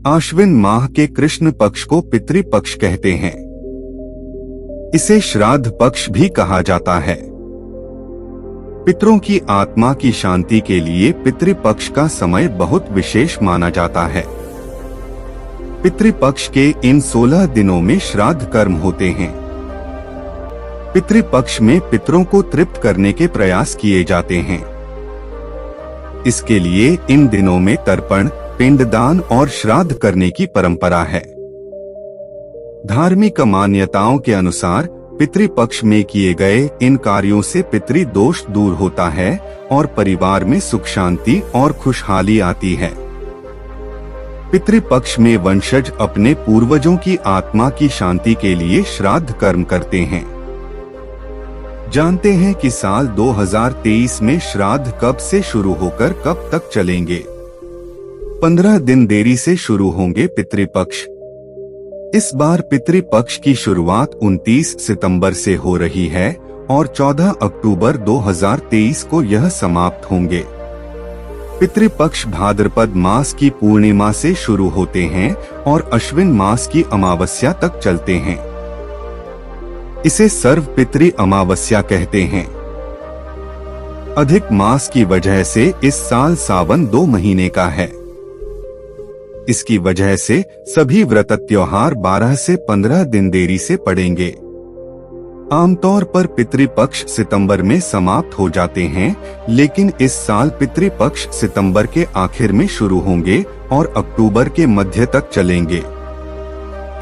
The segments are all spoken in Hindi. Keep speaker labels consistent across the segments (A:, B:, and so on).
A: आश्विन माह के कृष्ण पक्ष को पितृपक्ष कहते हैं। इसे श्राद्ध पक्ष भी कहा जाता है। पितरों की आत्मा की शांति के लिए पितृपक्ष का समय बहुत विशेष माना जाता है। पितृपक्ष के इन 16 दिनों में श्राद्ध कर्म होते हैं। पितृपक्ष में पितरों को तृप्त करने के प्रयास किए जाते हैं। इसके लिए इन दिनों में तर्पण, पिंडदान और श्राद्ध करने की परंपरा है। धार्मिक मान्यताओं के अनुसार पितृपक्ष में किए गए इन कार्यों से पितृदोष दूर होता है और परिवार में सुख शांति और खुशहाली आती है। पितृपक्ष में वंशज अपने पूर्वजों की आत्मा की शांति के लिए श्राद्ध कर्म करते हैं। जानते हैं कि साल 2023 में श्राद्ध कब से शुरू होकर कब तक चलेंगे। 15 दिन देरी से शुरू होंगे पितृपक्ष। इस बार पितृपक्ष की शुरुआत 29 सितंबर से हो रही है और 14 अक्टूबर 2023 को यह समाप्त होंगे। पितृपक्ष भाद्रपद मास की पूर्णिमा से शुरू होते हैं और अश्विन मास की अमावस्या तक चलते हैं। इसे सर्व पितृ अमावस्या कहते हैं। अधिक मास की वजह से इस साल सावन 2 महीने का है। इसकी वजह से सभी व्रत त्योहार 12 से 15 दिन देरी से पड़ेंगे। आमतौर पर पितृपक्ष सितंबर में समाप्त हो जाते हैं, लेकिन इस साल पितृपक्ष सितंबर के आखिर में शुरू होंगे और अक्टूबर के मध्य तक चलेंगे।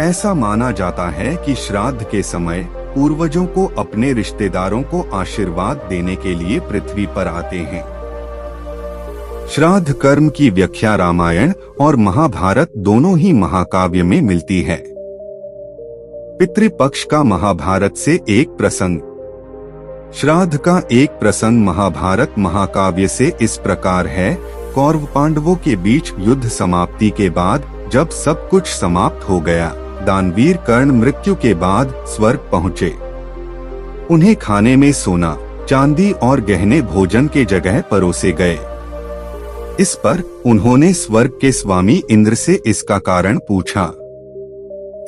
A: ऐसा माना जाता है कि श्राद्ध के समय पूर्वजों को अपने रिश्तेदारों को आशीर्वाद देने के लिए पृथ्वी पर आते हैं। श्राद्ध कर्म की व्याख्या रामायण और महाभारत दोनों ही महाकाव्य में मिलती है। पितृपक्ष का महाभारत से एक प्रसंग। श्राद्ध का एक प्रसंग महाभारत महाकाव्य से इस प्रकार है। कौरव पांडवों के बीच युद्ध समाप्ति के बाद जब सब कुछ समाप्त हो गया, दानवीर कर्ण मृत्यु के बाद स्वर्ग पहुँचे। उन्हें खाने में सोना, चांदी और गहने भोजन के जगह परोसे गए। इस पर उन्होंने स्वर्ग के स्वामी इंद्र से इसका कारण पूछा।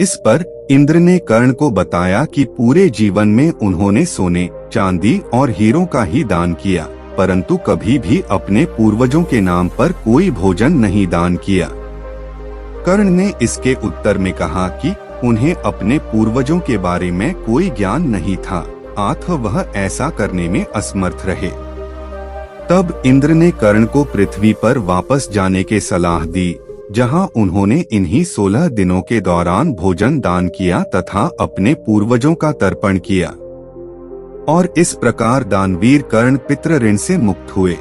A: इस पर इंद्र ने कर्ण को बताया कि पूरे जीवन में उन्होंने सोने, चांदी और हीरों का ही दान किया, परंतु कभी भी अपने पूर्वजों के नाम पर कोई भोजन नहीं दान किया। कर्ण ने इसके उत्तर में कहा कि उन्हें अपने पूर्वजों के बारे में कोई ज्ञान नहीं था, अतः वह ऐसा करने में असमर्थ रहे। तब इंद्र ने कर्ण को पृथ्वी पर वापस जाने की सलाह दी, जहां उन्होंने इन्हीं 16 दिनों के दौरान भोजन दान किया तथा अपने पूर्वजों का तर्पण किया, और इस प्रकार दानवीर कर्ण पितृ ऋण से मुक्त हुए।